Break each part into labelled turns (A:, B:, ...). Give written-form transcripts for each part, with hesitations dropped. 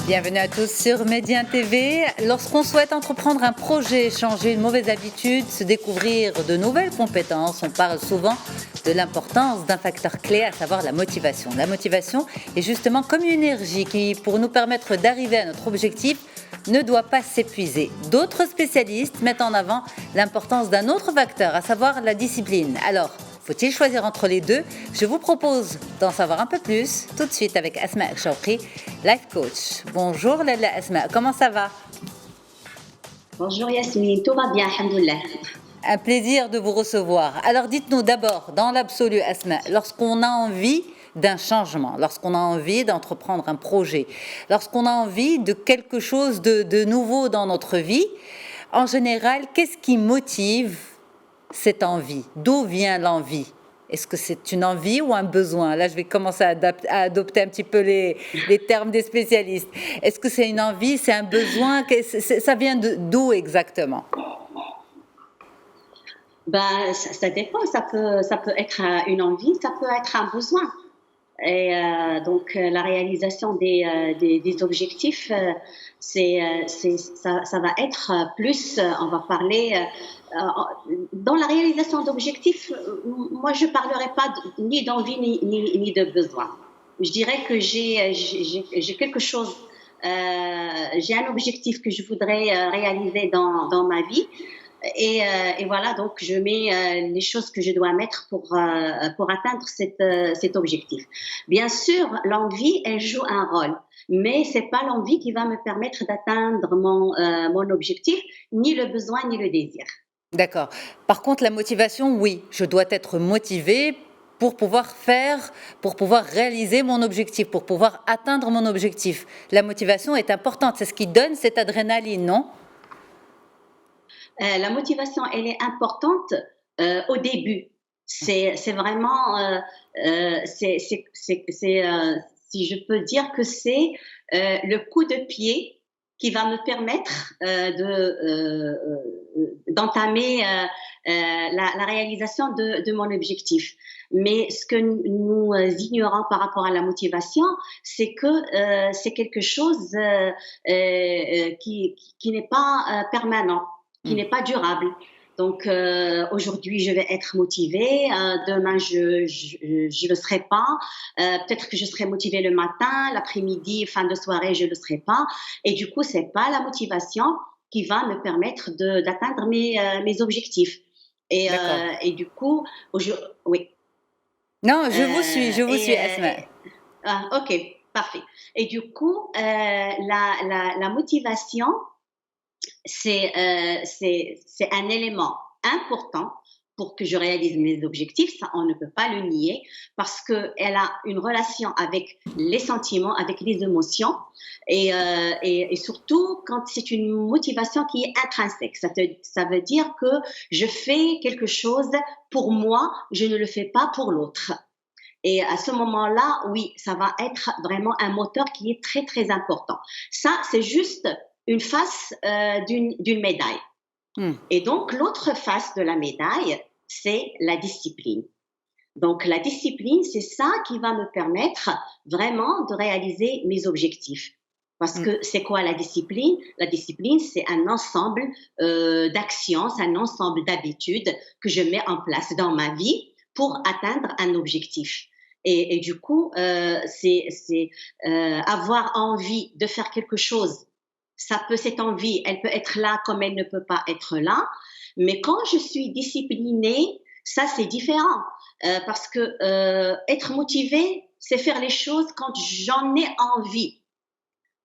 A: Bienvenue à tous sur Médien TV. Lorsqu'on souhaite entreprendre un projet, changer une mauvaise habitude, se découvrir de nouvelles compétences, on parle souvent de l'importance d'un facteur clé, à savoir la motivation. La motivation est justement comme une énergie qui, pour nous permettre d'arriver à notre objectif, ne doit pas s'épuiser. D'autres spécialistes mettent en avant l'importance d'un autre facteur, à savoir la discipline. Alors, faut-il choisir entre les deux? Je vous propose d'en savoir un peu plus tout de suite avec Asma El-Chawqi, life coach. Bonjour Lalla Asma, comment ça va?
B: Bonjour Yasmine, tout va bien, alhamdoulilah.
A: Un plaisir de vous recevoir. Alors dites-nous d'abord, dans l'absolu Asma, lorsqu'on a envie d'un changement, lorsqu'on a envie d'entreprendre un projet, lorsqu'on a envie de quelque chose de nouveau dans notre vie, en général, qu'est-ce qui motive cette envie? D'où vient l'envie? Est-ce que c'est une envie ou un besoin? Là, je vais commencer à adopter un petit peu les termes des spécialistes. Est-ce que c'est une envie, c'est un besoin? Ça vient d'où exactement?
B: Ça dépend, ça peut être une envie, ça peut être un besoin. Et donc, la réalisation des objectifs, ça va être plus, on va parler, dans la réalisation d'objectifs, moi je ne parlerai pas ni d'envie ni de besoin. Je dirais que j'ai quelque chose, j'ai un objectif que je voudrais réaliser dans ma vie. Et voilà, donc je mets les choses que je dois mettre pour atteindre cet objectif. Bien sûr, l'envie, elle joue un rôle, mais c'est pas l'envie qui va me permettre d'atteindre mon objectif, ni le besoin, ni le désir.
A: D'accord. Par contre, la motivation, oui, je dois être motivée pour pouvoir faire, pour pouvoir réaliser mon objectif, pour pouvoir atteindre mon objectif. La motivation est importante, c'est ce qui donne cette adrénaline, non?
B: La motivation, elle est importante au début. C'est vraiment, si je peux dire que c'est le coup de pied qui va me permettre d'entamer la réalisation de mon objectif. Mais ce que nous ignorons par rapport à la motivation, c'est que c'est quelque chose qui n'est pas permanent, qui n'est pas durable. Donc aujourd'hui je vais être motivée, demain je le serai pas, peut-être que je serai motivée le matin, l'après-midi, fin de soirée je le serai pas, et du coup c'est pas la motivation qui va me permettre d'atteindre mes objectifs. Et du coup oui.
A: Non, je vous suis Asma.
B: Ok, parfait. Et du coup la motivation, c'est un élément important pour que je réalise mes objectifs, ça on ne peut pas le nier, parce qu'elle a une relation avec les sentiments, avec les émotions, et surtout quand c'est une motivation qui est intrinsèque. Ça veut dire que je fais quelque chose pour moi, je ne le fais pas pour l'autre. Et à ce moment-là, oui, ça va être vraiment un moteur qui est très, très important. Ça, c'est juste une face d'une médaille. Et donc, l'autre face de la médaille, c'est la discipline. Donc, la discipline, c'est ça qui va me permettre vraiment de réaliser mes objectifs. Parce que c'est quoi la discipline? La discipline, c'est un ensemble d'actions, c'est un ensemble d'habitudes que je mets en place dans ma vie pour atteindre un objectif. Et du coup, c'est avoir envie de faire quelque chose. Cette envie, elle peut être là comme elle ne peut pas être là. Mais quand je suis disciplinée, ça c'est différent. Parce que être motivée, c'est faire les choses quand j'en ai envie.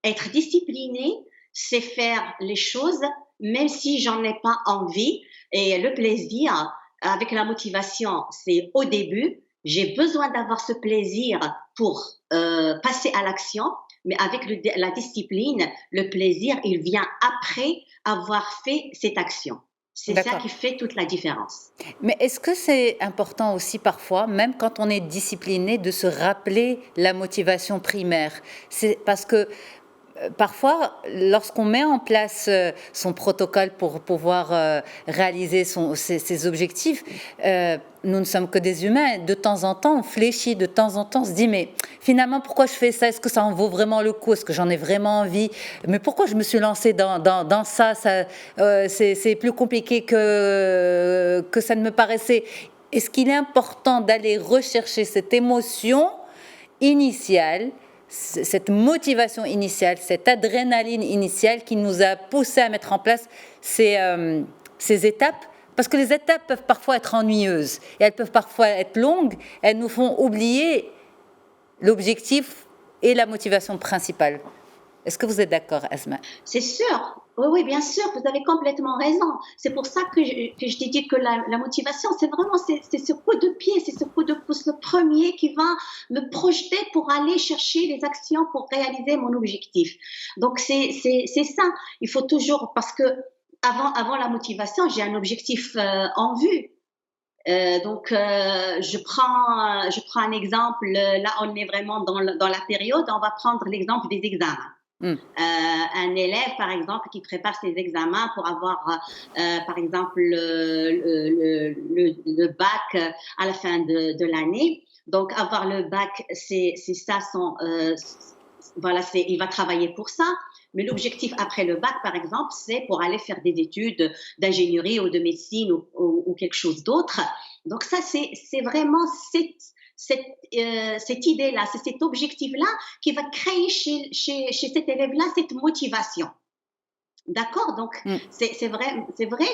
B: Être disciplinée, c'est faire les choses même si j'en ai pas envie. Et le plaisir, avec la motivation, c'est au début. J'ai besoin d'avoir ce plaisir pour passer à l'action. Mais avec la discipline, le plaisir, il vient après avoir fait cette action. C'est ça qui fait toute la différence.
A: Mais est-ce que c'est important aussi parfois, même quand on est discipliné, de se rappeler la motivation primaire? C'est parce que parfois, lorsqu'on met en place son protocole pour pouvoir réaliser ses objectifs, nous ne sommes que des humains. De temps en temps, on fléchit, de temps en temps, on se dit, mais finalement, pourquoi je fais ça? Est-ce que ça en vaut vraiment le coup? Est-ce que j'en ai vraiment envie? Mais pourquoi je me suis lancée dans ça, c'est plus compliqué que ça ne me paraissait. Est-ce qu'il est important d'aller rechercher cette émotion initiale, cette motivation initiale, cette adrénaline initiale qui nous a poussé à mettre en place ces étapes? Parce que les étapes peuvent parfois être ennuyeuses et elles peuvent parfois être longues, elles nous font oublier l'objectif et la motivation principale. Est-ce que vous êtes d'accord, Asma?
B: C'est sûr. Oui, bien sûr, vous avez complètement raison. C'est pour ça que je t'ai dit que la motivation, c'est vraiment c'est ce coup de pied, c'est ce coup de pouce, le premier qui va me projeter pour aller chercher les actions pour réaliser mon objectif. Donc, c'est ça. Il faut toujours, parce que avant la motivation, j'ai un objectif en vue. Je prends un exemple. Là, on est vraiment dans la période. On va prendre l'exemple des examens. Un élève, par exemple, qui prépare ses examens pour avoir, par exemple, le bac à la fin de l'année. Donc, avoir le bac, c'est ça voilà, il va travailler pour ça. Mais l'objectif après le bac, par exemple, c'est pour aller faire des études d'ingénierie ou de médecine ou quelque chose d'autre. Donc ça, c'est vraiment cette idée-là, c'est cet objectif-là qui va créer chez cet élève-là cette motivation. D'accord? Donc, c'est vrai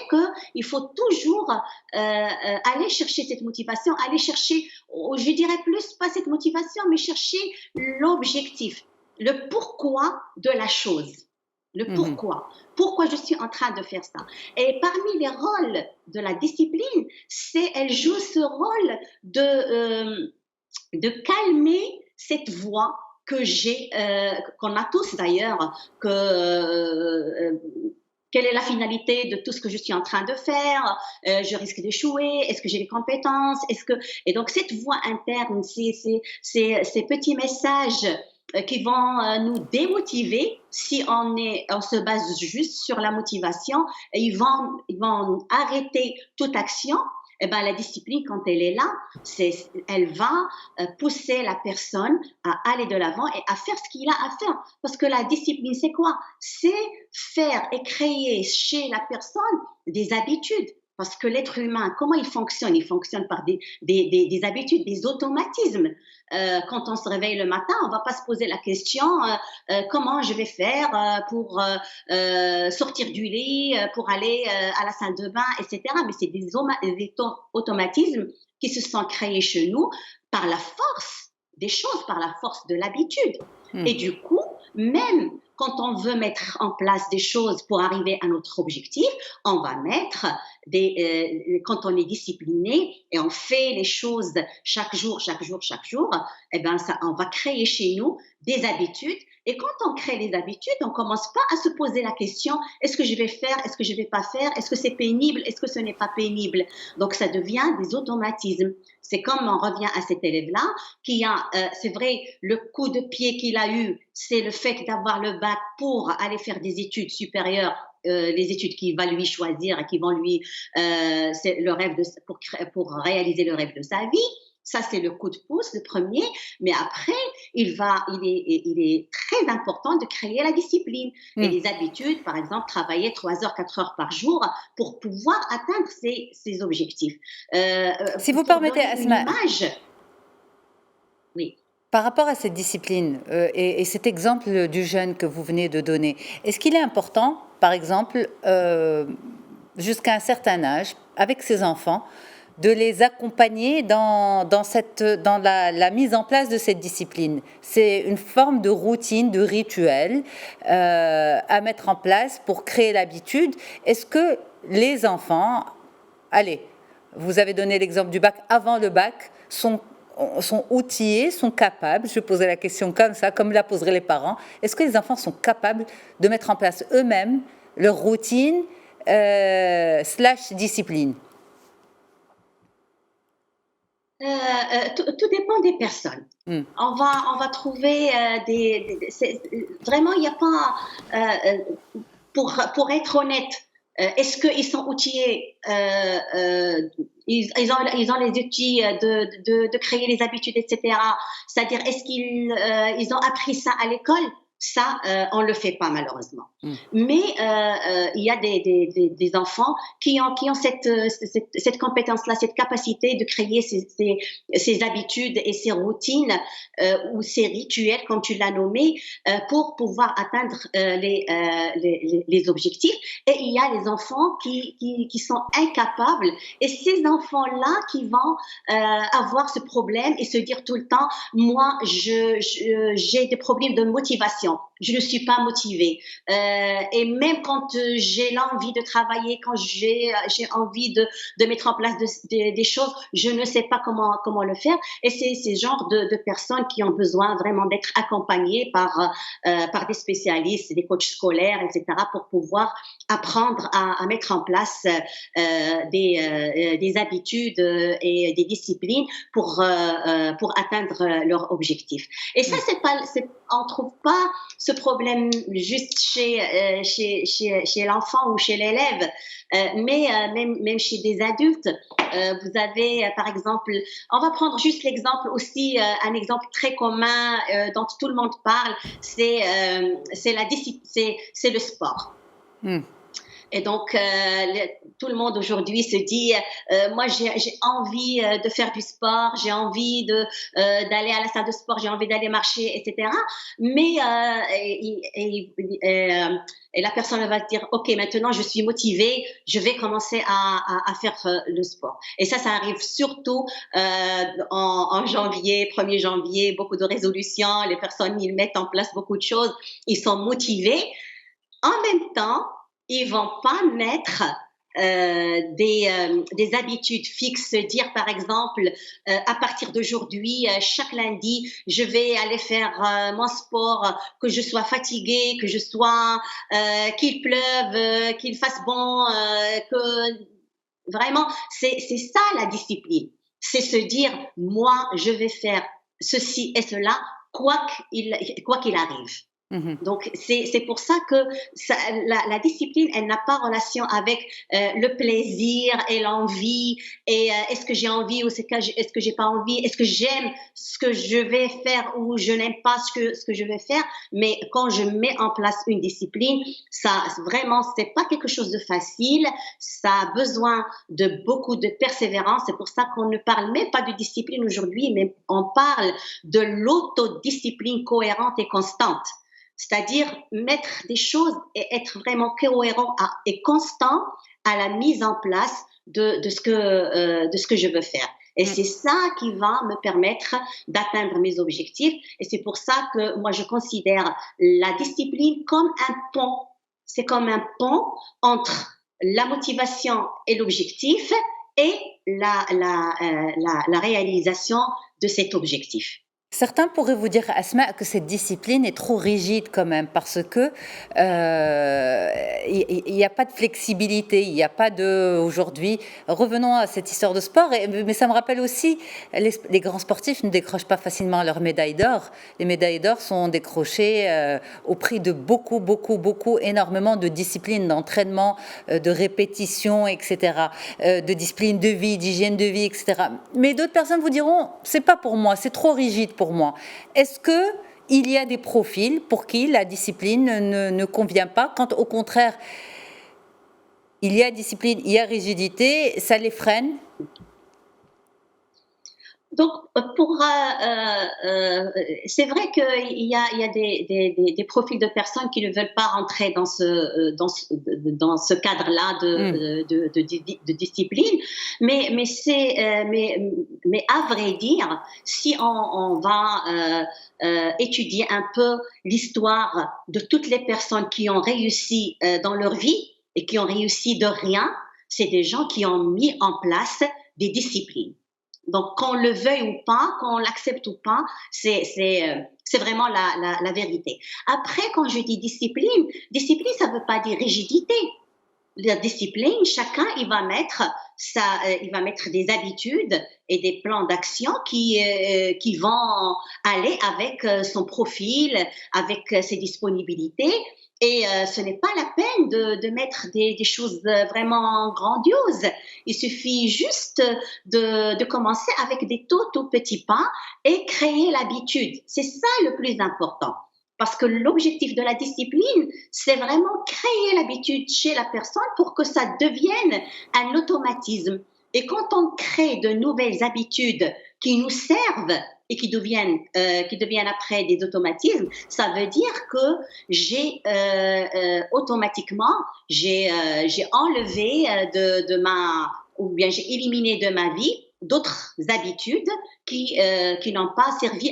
B: qu'il faut toujours aller chercher cette motivation, aller chercher, je dirais plus pas cette motivation, mais chercher l'objectif, le pourquoi de la chose. Le pourquoi. Pourquoi je suis en train de faire ça. Et parmi les rôles de la discipline, elle joue ce rôle de calmer cette voix que j'ai, qu'on a tous d'ailleurs, quelle est la finalité de tout ce que je suis en train de faire? Je risque d'échouer. Est-ce que j'ai les compétences? Et donc cette voix interne, ces petits messages qui vont nous démotiver si on se base juste sur la motivation, et ils vont arrêter toute action. Eh ben, la discipline, quand elle est là, elle va pousser la personne à aller de l'avant et à faire ce qu'il a à faire. Parce que la discipline, c'est quoi? C'est faire et créer chez la personne des habitudes. Parce que l'être humain, comment il fonctionne? Il fonctionne par des habitudes, des automatismes. Quand on se réveille le matin, on ne va pas se poser la question comment je vais faire pour sortir du lit, pour aller à la salle de bain, etc. Mais c'est des automatismes qui se sont créés chez nous par la force des choses, par la force de l'habitude. Et du coup, même quand on veut mettre en place des choses pour arriver à notre objectif, on va mettre quand on est discipliné et on fait les choses chaque jour, eh ben on va créer chez nous des habitudes. Et quand on crée des habitudes, on commence pas à se poser la question, est-ce que je vais faire, est-ce que je vais pas faire, est-ce que c'est pénible, est-ce que ce n'est pas pénible. Donc ça devient des automatismes. C'est comme on revient à cet élève-là qui a, c'est vrai, le coup de pied qu'il a eu, c'est le fait d'avoir le bac pour aller faire des études supérieures, les études qu'il va lui choisir et qui vont lui, c'est le rêve pour réaliser le rêve de sa vie. Ça, c'est le coup de pouce, le premier. Mais après, il est très important de créer la discipline et les habitudes. Par exemple, travailler 3 heures, 4 heures par jour pour pouvoir atteindre ses objectifs.
A: Si vous permettez, Asma,
B: oui.
A: Par rapport à cette discipline et cet exemple du jeune que vous venez de donner, est-ce qu'il est important, par exemple, jusqu'à un certain âge, avec ses enfants, de les accompagner dans la mise en place de cette discipline? C'est une forme de routine, de rituel à mettre en place pour créer l'habitude. Est-ce que les enfants, allez, vous avez donné l'exemple du bac, avant le bac, sont outillés, sont capables, je posais la question comme ça, comme la poseraient les parents, est-ce que les enfants sont capables de mettre en place eux-mêmes leur routine / discipline?
B: Tout dépend des personnes.
A: Hmm.
B: On va trouver vraiment, il n'y a pas. Pour être honnête, est-ce qu'ils sont outillés, ils ont les outils de créer les habitudes, etc. C'est-à-dire, est-ce qu'ils ont appris ça à l'école? Ça, on ne le fait pas malheureusement.
A: Hmm.
B: Mais il y a des enfants qui ont cette compétence-là, cette capacité de créer ces habitudes et ces routines ou ces rituels, comme tu l'as nommé, pour pouvoir atteindre les objectifs. Et il y a les enfants qui sont incapables. Et ces enfants-là qui vont avoir ce problème et se dire tout le temps, moi, j'ai des problèmes de motivation. Je ne suis pas motivée. Et même quand j'ai l'envie de travailler, quand j'ai envie de mettre en place des choses, je ne sais pas comment le faire. Et c'est ces genres de personnes qui ont besoin vraiment d'être accompagnées par des spécialistes, des coachs scolaires, etc., pour pouvoir apprendre à mettre en place des habitudes et des disciplines pour atteindre leur objectif. Et ça, on trouve pas ce problème juste chez l'enfant ou chez l'élève, mais même chez des adultes. Vous avez, par exemple, on va prendre juste l'exemple aussi, un exemple très commun dont tout le monde parle, c'est le sport.
A: Hmm.
B: Et donc, tout le monde aujourd'hui se dit, moi, j'ai envie de faire du sport, j'ai envie d'aller à la salle de sport, j'ai envie d'aller marcher, etc. Mais et la personne va dire, ok, maintenant je suis motivée, je vais commencer à faire le sport. Et ça arrive surtout en janvier, 1er janvier, beaucoup de résolutions, les personnes ils mettent en place beaucoup de choses, ils sont motivés. En même temps, ils vont pas mettre des habitudes fixes, dire par exemple à partir d'aujourd'hui, chaque lundi, je vais aller faire mon sport, que je sois fatiguée, que je sois qu'il pleuve, qu'il fasse bon, que vraiment c'est ça la discipline. C'est se dire moi je vais faire ceci et cela quoi qu'il arrive.
A: Mhm.
B: Donc, c'est pour ça que la discipline, elle n'a pas relation avec le plaisir et l'envie et est-ce que j'ai envie ou est-ce que j'ai pas envie, est-ce que j'aime ce que je vais faire ou je n'aime pas ce que je vais faire. Mais quand je mets en place une discipline, ça vraiment, c'est pas quelque chose de facile. Ça a besoin de beaucoup de persévérance. C'est pour ça qu'on ne parle même pas de discipline aujourd'hui, mais on parle de l'autodiscipline cohérente et constante. C'est-à-dire mettre des choses et être vraiment cohérent et constant à la mise en place de ce que je veux faire. Et c'est ça qui va me permettre d'atteindre mes objectifs. Et c'est pour ça que moi, je considère la discipline comme un pont. C'est comme un pont entre la motivation et l'objectif et la réalisation de cet objectif.
A: Certains pourraient vous dire, Asma, que cette discipline est trop rigide quand même, parce que il n'y a pas de flexibilité, il n'y a pas de... Aujourd'hui, revenons à cette histoire de sport, mais ça me rappelle aussi, les grands sportifs ne décrochent pas facilement leur médaille d'or. Les médailles d'or sont décrochées au prix de beaucoup, énormément de disciplines, d'entraînement, de répétition, etc., de discipline de vie, d'hygiène de vie, etc. Mais d'autres personnes vous diront, c'est pas pour moi, c'est trop rigide pour moi. Est-ce qu'il y a des profils pour qui la discipline ne convient pas, quand au contraire, il y a discipline, il y a rigidité, ça les freine?
B: Donc, c'est vrai qu'il y a des profils de personnes qui ne veulent pas rentrer dans ce cadre-là de discipline, mais à vrai dire, si on va étudier un peu l'histoire de toutes les personnes qui ont réussi dans leur vie et qui ont réussi de rien, c'est des gens qui ont mis en place des disciplines. Donc, qu'on le veuille ou pas, qu'on l'accepte ou pas, c'est vraiment la vérité. Après, quand je dis discipline, ça ne veut pas dire rigidité. La discipline, chacun, il va mettre il va mettre des habitudes et des plans d'action qui vont aller avec son profil, avec ses disponibilités. Et ce n'est pas la peine de mettre des choses vraiment grandioses. Il suffit juste de commencer avec des tout petits pas et créer l'habitude. C'est ça le plus important. Parce que l'objectif de la discipline, c'est vraiment créer l'habitude chez la personne pour que ça devienne un automatisme. Et quand on crée de nouvelles habitudes qui nous servent et qui deviennent après des automatismes, ça veut dire que j'ai automatiquement j'ai enlevé ou bien j'ai éliminé de ma vie d'autres habitudes qui n'ont pas servi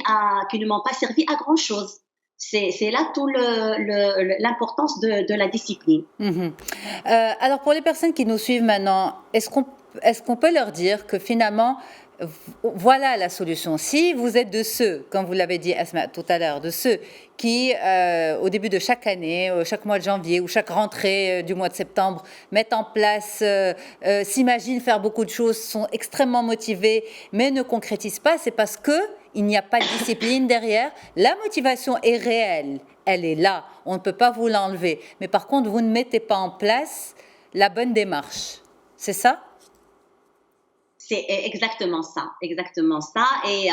B: qui ne m'ont pas servi à grand chose. C'est là tout l'importance de la discipline.
A: Alors pour les personnes qui nous suivent maintenant, est-ce qu'on peut leur dire que finalement, voilà la solution? Si vous êtes de ceux, comme vous l'avez dit Asma tout à l'heure, de ceux qui, au début de chaque année, chaque mois de janvier ou chaque rentrée du mois de septembre, mettent en place, s'imaginent faire beaucoup de choses, sont extrêmement motivés, mais ne concrétisent pas, c'est parce qu'il n'y a pas de discipline derrière. La motivation est réelle, elle est là, on ne peut pas vous l'enlever. Mais par contre, vous ne mettez pas en place la bonne démarche. C'est ça?
B: C'est exactement ça, exactement ça. Et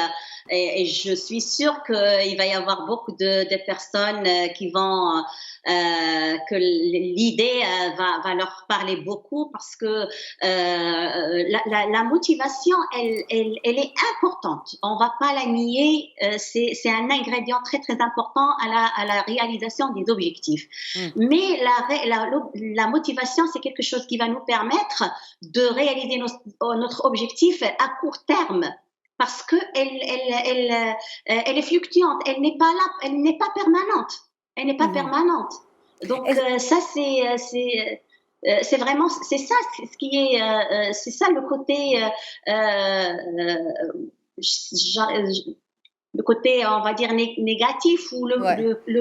B: je suis sûre qu'il va y avoir beaucoup de personnes qui vont, que l'idée va leur parler beaucoup parce que la motivation, elle est importante. On va pas la nier. C'est un ingrédient très très important à la réalisation des objectifs. Mais la motivation, c'est quelque chose qui va nous permettre de réaliser notre objectif à court terme parce que elle est fluctuante, elle n'est pas là, elle n'est pas permanente, permanente. Donc ça c'est vraiment c'est ça ce qui est c'est ça le côté le côté, on va dire, négatif ou le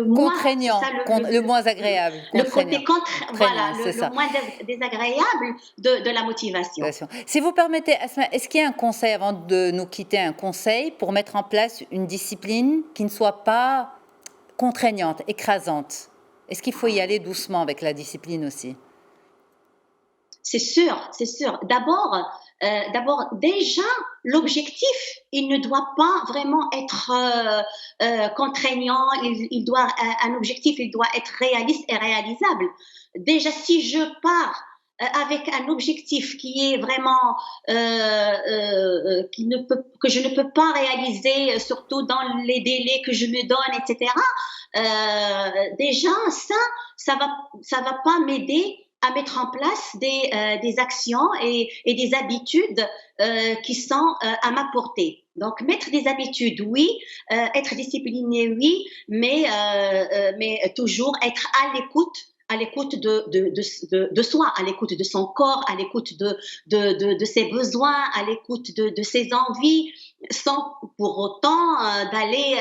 B: moins
A: contraignant, le moins agréable.
B: Le côté voilà, le moins désagréable de la motivation.
A: Si vous permettez, Asma, est-ce qu'il y a un conseil, avant de nous quitter, un conseil pour mettre en place une discipline qui ne soit pas contraignante, écrasante? Est-ce qu'il faut y aller doucement avec la discipline aussi?
B: C'est sûr, c'est sûr. D'abord, déjà, l'objectif, il ne doit pas vraiment être contraignant. Un objectif, il doit être réaliste et réalisable. Déjà, si je pars avec un objectif qui est vraiment que je ne peux pas réaliser, surtout dans les délais que je me donne, etc. Déjà, ça va pas m'aider à mettre en place des actions et des habitudes qui sont à ma portée. Donc, mettre des habitudes, oui, être discipliné, oui, mais toujours être à l'écoute de soi, à l'écoute de son corps, à l'écoute de ses besoins, à l'écoute de ses envies, sans pour autant d'aller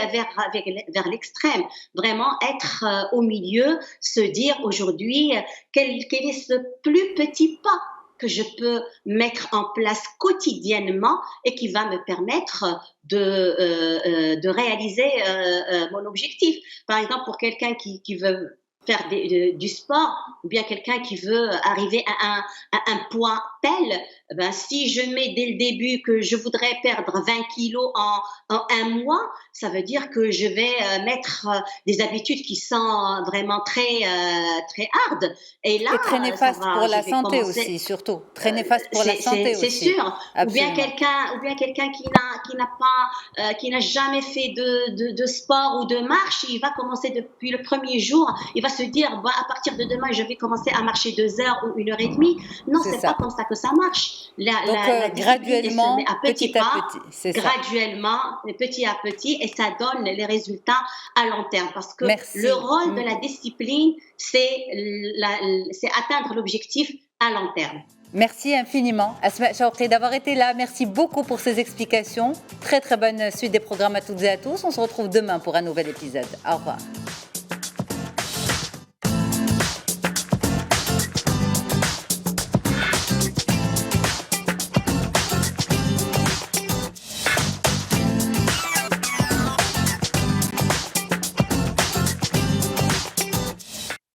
B: vers l'extrême. Vraiment être au milieu, se dire aujourd'hui quel est ce plus petit pas que je peux mettre en place quotidiennement et qui va me permettre de réaliser mon objectif. Par exemple, pour quelqu'un qui veut faire du sport, ou bien quelqu'un qui veut arriver à un poids tel, ben, si je mets dès le début que je voudrais perdre 20 kilos en un mois, ça veut dire que je vais mettre des habitudes qui sont vraiment très hard. Et là,
A: très néfaste pour la santé aussi, surtout. Très néfaste pour la santé aussi.
B: C'est sûr. Absolument. Ou bien quelqu'un qui n'a jamais fait de sport ou de marche, il va commencer depuis le premier jour, il va se dire, bah, à partir de demain, je vais commencer à marcher 2 heures ou 1h30. Non, c'est pas comme ça que ça marche.
A: Donc, graduellement, petit à petit.
B: Graduellement, petit à petit, et ça donne les résultats à long terme. Parce que le rôle de la discipline, c'est atteindre l'objectif à long terme.
A: Merci infiniment, Asma Chaoukri, d'avoir été là. Merci beaucoup pour ces explications. Très, très bonne suite des programmes à toutes et à tous. On se retrouve demain pour un nouvel épisode. Au revoir.